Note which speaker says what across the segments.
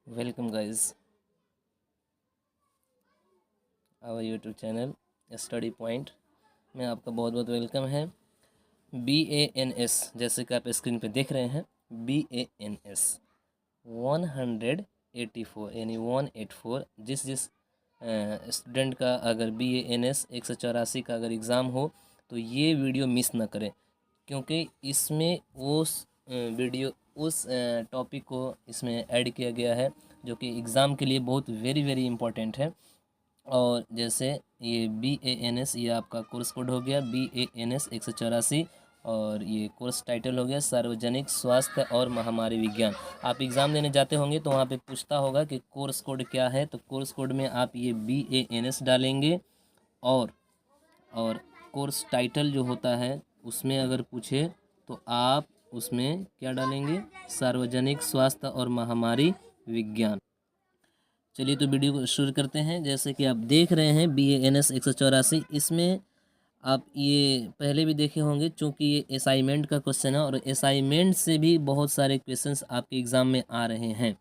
Speaker 1: Welcome guys our YouTube channel study point में आपका बहुत बहुत वेलकम है। BANS जैसे कि आप स्क्रीन पे देख रहे हैं, BANS 184 यानी 184 जिस स्टूडेंट का अगर BANS 184 का अगर एग्ज़ाम हो तो ये वीडियो मिस ना करें, क्योंकि इसमें उस टॉपिक को इसमें ऐड किया गया है जो कि एग्ज़ाम के लिए बहुत वेरी इम्पोर्टेंट है। और जैसे ये BANS ये आपका कोर्स कोड हो गया BANS 184, और ये कोर्स टाइटल हो गया सार्वजनिक स्वास्थ्य और महामारी विज्ञान। आप एग्ज़ाम देने जाते होंगे तो वहाँ पे पूछता होगा कि कोर्स कोड क्या है, तो कोर्स कोड में आप ये BANS डालेंगे और कोर्स टाइटल जो होता है उसमें अगर पूछे तो आप उसमें क्या डालेंगे, सार्वजनिक स्वास्थ्य और महामारी विज्ञान। चलिए तो वीडियो को शुरू करते हैं। जैसे कि आप देख रहे हैं BANS 184, इसमें आप ये पहले भी देखे होंगे, चूँकि ये असाइनमेंट का क्वेश्चन है और असाइनमेंट से भी बहुत सारे क्वेश्चंस आपके एग्ज़ाम में आ रहे हैं।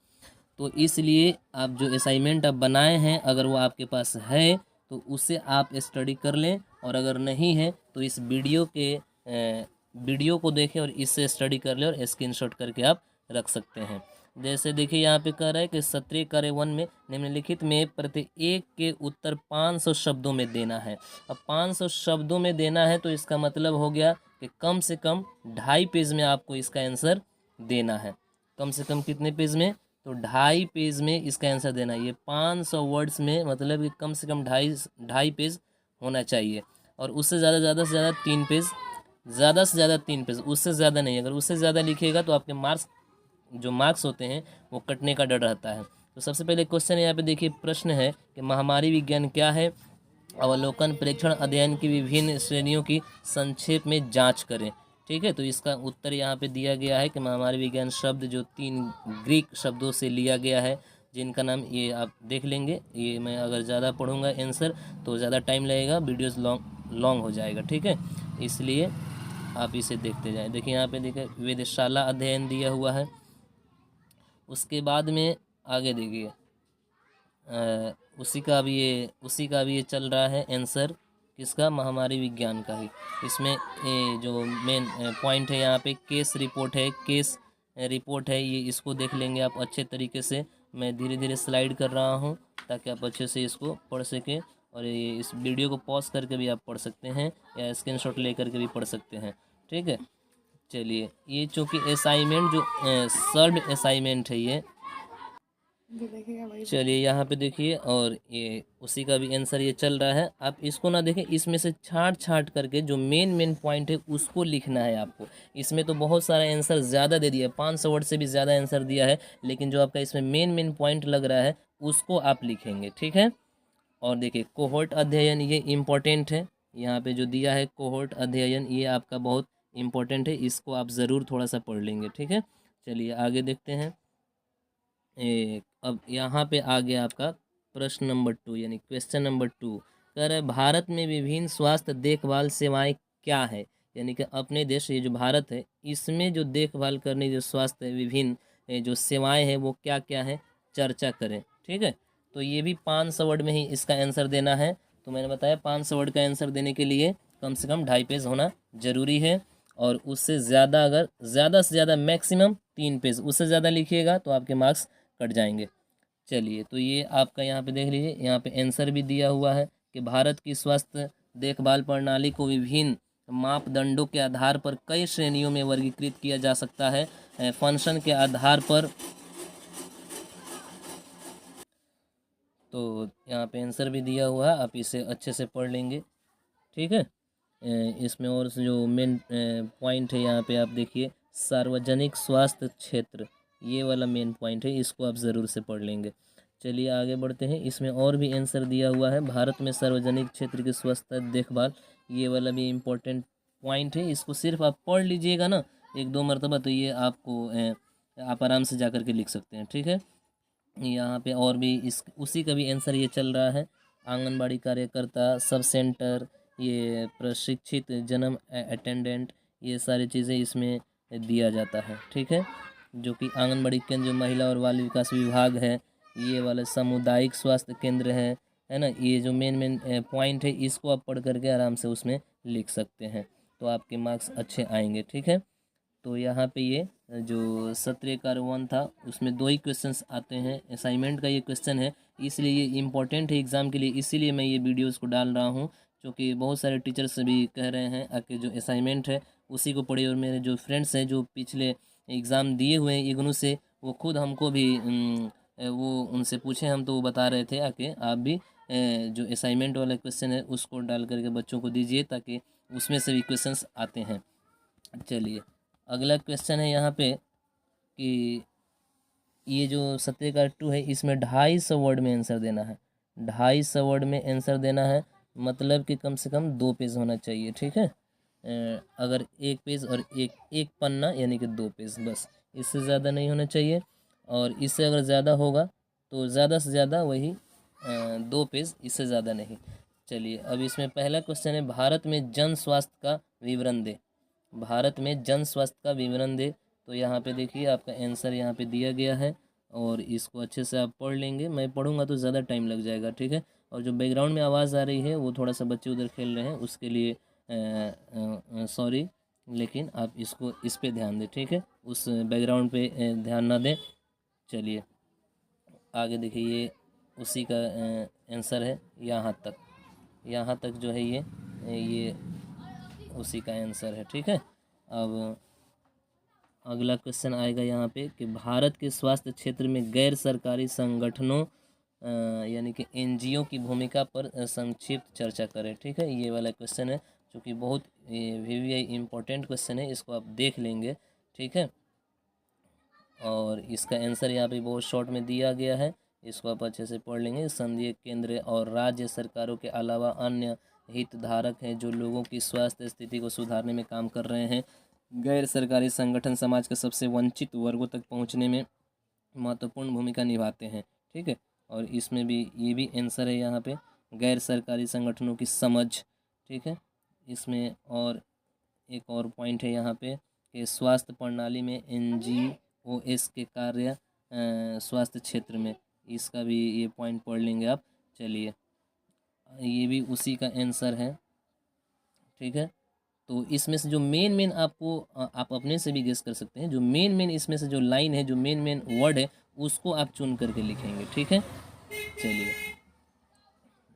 Speaker 1: तो इसलिए आप जो असाइनमेंट आप बनाए हैं अगर वो आपके पास है तो उससे आप स्टडी कर लें, और अगर नहीं है तो इस वीडियो को देखें और इससे स्टडी कर लें और स्क्रीनशॉट करके आप रख सकते हैं। जैसे देखिए यहाँ पे कह रहा है कि सत्रीय कार्य 1 में निम्नलिखित में प्रत्येक के उत्तर 500 शब्दों में देना है। अब 500 शब्दों में देना है तो इसका मतलब हो गया कि कम से कम 2.5 पेज में आपको इसका आंसर देना है। कम से कम कितने पेज में, तो 2.5 पेज में इसका आंसर देना है। ये 500 वर्ड्स में मतलब कि कम से कम 2.5 पेज होना चाहिए, और उससे ज़्यादा से ज़्यादा 3 पेज, ज़्यादा से ज़्यादा 3 पेज, उससे ज़्यादा नहीं। अगर उससे ज़्यादा लिखिएगा तो आपके मार्क्स होते हैं वो कटने का डर रहता है। तो सबसे पहले क्वेश्चन यहाँ पे देखिए, प्रश्न है कि महामारी विज्ञान क्या है, अवलोकन प्रेक्षण अध्ययन की विभिन्न श्रेणियों की संक्षेप में जांच करें। ठीक है, तो इसका उत्तर यहाँ पे दिया गया है कि महामारी विज्ञान शब्द जो 3 ग्रीक शब्दों से लिया गया है, जिनका नाम ये आप देख लेंगे। ये मैं अगर ज़्यादा पढ़ूंगा आंसर तो ज़्यादा टाइम लगेगा, वीडियोस लॉन्ग हो जाएगा। ठीक है, इसलिए आप इसे देखते जाएं। देखिए यहाँ पे देखिए वेधशाला अध्ययन दिया हुआ है। उसके बाद में आगे देखिए उसी का भी ये चल रहा है आंसर, किसका, महामारी विज्ञान का ही। इसमें जो मेन पॉइंट है यहाँ पे केस रिपोर्ट है, ये इसको देख लेंगे आप अच्छे तरीके से। मैं धीरे धीरे स्लाइड कर रहा हूँ ताकि आप अच्छे से इसको पढ़ सकें, और ये इस वीडियो को पॉज करके भी आप पढ़ सकते हैं या स्क्रीनशॉट लेकर के भी पढ़ सकते हैं। ठीक है, चलिए ये चूँकि असाइनमेंट जो सर्ड असाइनमेंट है ये, चलिए यहाँ पे देखिए, और ये उसी का भी आंसर ये चल रहा है। आप इसको ना देखें, इसमें से छांट करके जो मेन पॉइंट है उसको लिखना है आपको। इसमें तो बहुत सारा आंसर ज़्यादा दे दिया है, 500 वर्ड से भी ज़्यादा आंसर दिया है, लेकिन जो आपका इसमें मेन पॉइंट लग रहा है उसको आप लिखेंगे। ठीक है, और देखिए कोहोर्ट अध्ययन ये इम्पोर्टेंट है, यहाँ पे जो दिया है कोहोर्ट अध्ययन ये आपका बहुत इम्पोर्टेंट है, इसको आप ज़रूर थोड़ा सा पढ़ लेंगे। ठीक है, चलिए आगे देखते हैं। अब यहाँ पे आ गया आपका प्रश्न नंबर 2 यानी क्वेश्चन नंबर 2। कह रहे भारत में विभिन्न स्वास्थ्य देखभाल सेवाएं क्या है, यानी कि अपने देश ये जो भारत है इसमें जो देखभाल करने जो स्वास्थ्य विभिन्न जो सेवाएं हैं वो क्या क्या है, चर्चा करें। ठीक है, तो ये भी 500 वर्ड में ही इसका आंसर देना है। तो मैंने बताया 500 वर्ड का आंसर देने के लिए कम से कम 2.5 पेज होना ज़रूरी है, और उससे ज़्यादा अगर ज़्यादा से ज़्यादा मैक्सिमम 3 पेज, उससे ज़्यादा लिखिएगा तो आपके मार्क्स कट जाएंगे। चलिए तो ये आपका यहाँ पे देख लीजिए, यहाँ पे आंसर भी दिया हुआ है कि भारत की स्वास्थ्य देखभाल प्रणाली को विभिन्न मापदंडों के आधार पर कई श्रेणियों में वर्गीकृत किया जा सकता है। फंक्शन के आधार पर, तो यहाँ पे आंसर भी दिया हुआ है, आप इसे अच्छे से पढ़ लेंगे। ठीक है, इसमें और जो मेन पॉइंट है यहाँ पे आप देखिए, सार्वजनिक स्वास्थ्य क्षेत्र, ये वाला मेन पॉइंट है, इसको आप ज़रूर से पढ़ लेंगे। चलिए आगे बढ़ते हैं। इसमें और भी आंसर दिया हुआ है, भारत में सार्वजनिक क्षेत्र की स्वास्थ्य देखभाल, ये वाला भी इम्पोर्टेंट पॉइंट है, इसको सिर्फ आप पढ़ लीजिएगा ना 1-2 मरतबा, तो ये आपको आप आराम से जा कर के लिख सकते हैं। ठीक है, यहाँ पे और भी उसी का भी आंसर ये चल रहा है, आंगनबाड़ी कार्यकर्ता, सब सेंटर, ये प्रशिक्षित जन्म अटेंडेंट, ये सारी चीज़ें इसमें दिया जाता है। ठीक है, जो कि आंगनबाड़ी केंद्र जो महिला और बाल विकास विभाग है, ये वाला सामुदायिक स्वास्थ्य केंद्र है ना। ये जो मेन मेन पॉइंट है इसको आप पढ़ करके आराम से उसमें लिख सकते हैं, तो आपके मार्क्स अच्छे आएंगे। ठीक है, तो यहाँ पे ये जो सत्र कार्य 1 था उसमें 2 ही क्वेश्चंस आते हैं, असाइनमेंट का ये क्वेश्चन है, इसलिए ये इम्पोर्टेंट है एग्ज़ाम के लिए, इसीलिए मैं ये वीडियोस को डाल रहा हूँ। क्योंकि बहुत सारे टीचर्स भी कह रहे हैं आके जो असाइनमेंट है उसी को पढ़िए, और मेरे जो फ्रेंड्स हैं जो पिछले एग्ज़ाम दिए हुए हैं इग्नू से, वो खुद हमको भी वो उनसे पूछे हम, तो वो बता रहे थे आके आप भी जो असाइनमेंट वाला क्वेश्चन है उसको डाल करके बच्चों को दीजिए, ताकि उसमें से भी क्वेश्चंस आते हैं। चलिए, अगला क्वेश्चन है यहाँ पे कि ये जो सत्य 2 है इसमें 250 वर्ड में आंसर देना है। 250 वर्ड में आंसर देना है, मतलब कि कम से कम 2 पेज होना चाहिए। ठीक है, अगर 1 पेज और एक पन्ना यानी कि 2 पेज, बस इससे ज़्यादा नहीं होना चाहिए। और इससे अगर ज़्यादा होगा तो ज़्यादा से ज़्यादा वही 2 पेज, इससे ज़्यादा नहीं। चलिए, अब इसमें पहला क्वेश्चन है, भारत में जन स्वास्थ्य का विवरण दे। भारत में जन स्वास्थ्य का विवरण दे। तो यहाँ पे देखिए आपका आंसर यहाँ पे दिया गया है, और इसको अच्छे से आप पढ़ लेंगे। मैं पढ़ूंगा तो ज़्यादा टाइम लग जाएगा। ठीक है, और जो बैकग्राउंड में आवाज़ आ रही है वो थोड़ा सा बच्चे उधर खेल रहे हैं, उसके लिए सॉरी, लेकिन आप इसको इस पे ध्यान दें। ठीक है, उस बैकग्राउंड पे ध्यान ना दें। चलिए आगे देखिए, ये उसी का आंसर है, यहाँ तक जो है ये उसी का आंसर है। ठीक है, अब अगला क्वेश्चन आएगा यहाँ पे कि भारत के स्वास्थ्य क्षेत्र में गैर सरकारी संगठनों यानी कि एनजीओ की भूमिका पर संक्षिप्त चर्चा करें। ठीक है, ये वाला क्वेश्चन है जो कि बहुत VVI इम्पोर्टेंट क्वेश्चन है, इसको आप देख लेंगे। ठीक है, और इसका आंसर यहाँ पे बहुत शॉर्ट में दिया गया है, इसको आप अच्छे से पढ़ लेंगे। संघीय केंद्र और राज्य सरकारों के अलावा अन्य हितधारक हैं जो लोगों की स्वास्थ्य स्थिति को सुधारने में काम कर रहे हैं। गैर सरकारी संगठन समाज के सबसे वंचित वर्गों तक पहुंचने में महत्वपूर्ण भूमिका निभाते हैं। ठीक है, और इसमें भी ये भी आंसर है यहाँ पे, गैर सरकारी संगठनों की समझ। ठीक है, इसमें और एक और पॉइंट है यहाँ पे कि स्वास्थ्य प्रणाली में NGOs के कार्य स्वास्थ्य क्षेत्र में, इसका भी ये पॉइंट पढ़ लेंगे आप। चलिए, ये भी उसी का आंसर है। ठीक है, तो इसमें से जो मेन मेन आपको आप अपने से भी गेस कर सकते हैं, जो मेन मेन इसमें से जो लाइन है, जो मेन मेन वर्ड है, उसको आप चुन करके लिखेंगे। ठीक है, चलिए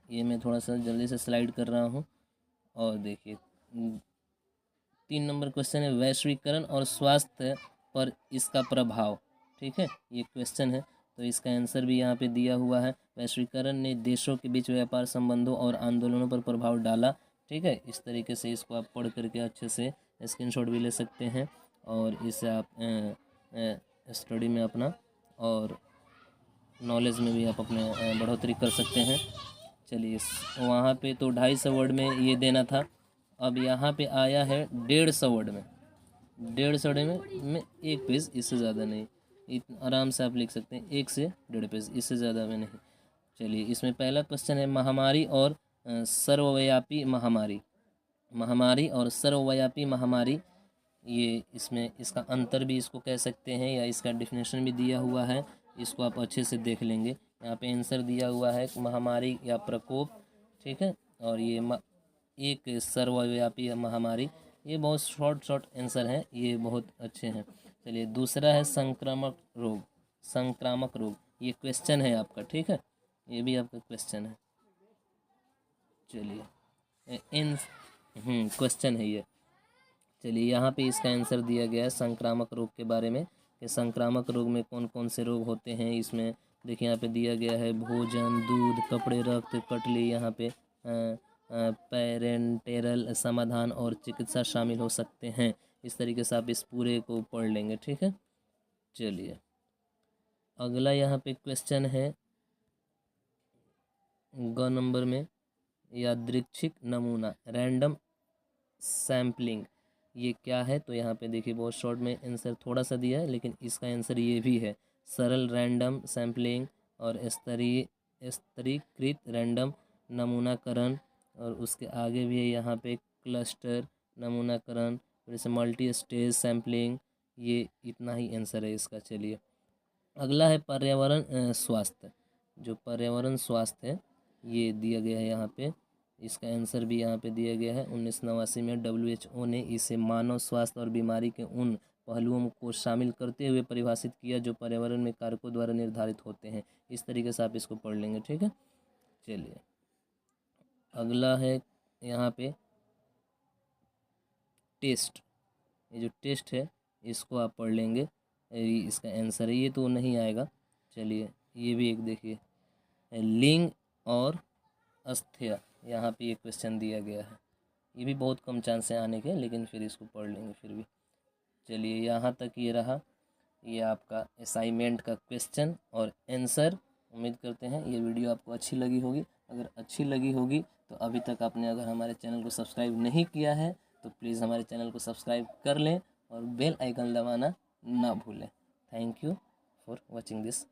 Speaker 1: ये मैं थोड़ा सा जल्दी से स्लाइड कर रहा हूँ। और देखिए 3 नंबर क्वेश्चन है, वैश्वीकरण और स्वास्थ्य पर इसका प्रभाव। ठीक है, ये क्वेश्चन है, तो इसका आंसर भी यहाँ पे दिया हुआ है। वैश्वीकरण ने देशों के बीच व्यापार संबंधों और आंदोलनों पर प्रभाव डाला। ठीक है, इस तरीके से इसको आप पढ़ करके अच्छे से स्क्रीनशॉट भी ले सकते हैं, और इसे आप स्टडी में अपना और नॉलेज में भी आप अपने बढ़ोतरी कर सकते हैं। चलिए, वहाँ पे तो 250 वर्ड में ये देना था, अब यहाँ पे आया है 150 वर्ड में। 150 वर्ड में 1 पेज, इससे ज़्यादा नहीं। आराम से आप लिख सकते हैं 1 से 1.5 पेज, इससे ज़्यादा में नहीं। चलिए, इसमें पहला क्वेश्चन है, महामारी और सर्वव्यापी महामारी। महामारी और सर्वव्यापी महामारी, ये इसमें इसका अंतर भी इसको कह सकते हैं, या इसका डिफिनेशन भी दिया हुआ है, इसको आप अच्छे से देख लेंगे। यहाँ पे आंसर दिया हुआ है महामारी या प्रकोप। ठीक है, और ये एक सर्वव्यापी महामारी। ये बहुत शॉर्ट आंसर हैं, ये बहुत अच्छे हैं। चलिए, दूसरा है संक्रामक रोग। संक्रामक रोग, ये क्वेश्चन है आपका। ठीक है, ये भी आपका क्वेश्चन है। चलिए, इन क्वेश्चन है ये। चलिए, यहाँ पे इसका आंसर दिया गया है संक्रामक रोग के बारे में, कि संक्रामक रोग में कौन कौन से रोग होते हैं। इसमें देखिए यहाँ पे दिया गया है, भोजन, दूध, कपड़े, रक्त, कटली, यहाँ पे पेरेंटेरल समाधान और चिकित्सा शामिल हो सकते हैं। इस तरीके से आप इस पूरे को पढ़ लेंगे। ठीक है, चलिए अगला यहाँ पे क्वेश्चन है ग नंबर में, यादृच्छिक नमूना, रैंडम सैम्पलिंग, ये क्या है। तो यहाँ पे देखिए बहुत शॉर्ट में आंसर थोड़ा सा दिया है, लेकिन इसका आंसर ये भी है, सरल रैंडम सैम्पलिंग और स्तरीकृत रैंडम नमूनाकरण। और उसके आगे भी है यहाँ पे क्लस्टर नमूनाकरण, जैसे मल्टी स्टेज सैम्पलिंग, ये इतना ही आंसर है इसका। चलिए अगला है पर्यावरण स्वास्थ्य। जो पर्यावरण स्वास्थ्य है ये दिया गया है यहाँ पे, इसका आंसर भी यहाँ पे दिया गया है। 1989 में WHO ने इसे मानव स्वास्थ्य और बीमारी के उन पहलुओं को शामिल करते हुए परिभाषित किया जो पर्यावरण में कारकों द्वारा निर्धारित होते हैं। इस तरीके से आप इसको पढ़ लेंगे, ठीक है। चलिए अगला है यहाँ पे टेस्ट। ये जो टेस्ट है इसको आप पढ़ लेंगे, इसका आंसर है, ये तो नहीं आएगा। चलिए ये भी एक देखिए, लिंग और अस्थिया, यहाँ पे ये क्वेश्चन दिया गया है। ये भी बहुत कम चांस है आने के, लेकिन फिर इसको पढ़ लेंगे फिर भी। चलिए यहाँ तक ये रहा, ये आपका असाइनमेंट का क्वेश्चन और आंसर। उम्मीद करते हैं ये वीडियो आपको अच्छी लगी होगी। अगर अच्छी लगी होगी तो अभी तक आपने अगर हमारे चैनल को सब्सक्राइब नहीं किया है तो प्लीज़ हमारे चैनल को सब्सक्राइब कर लें और बेल आइकन दबाना ना भूलें। Thank you for watching this.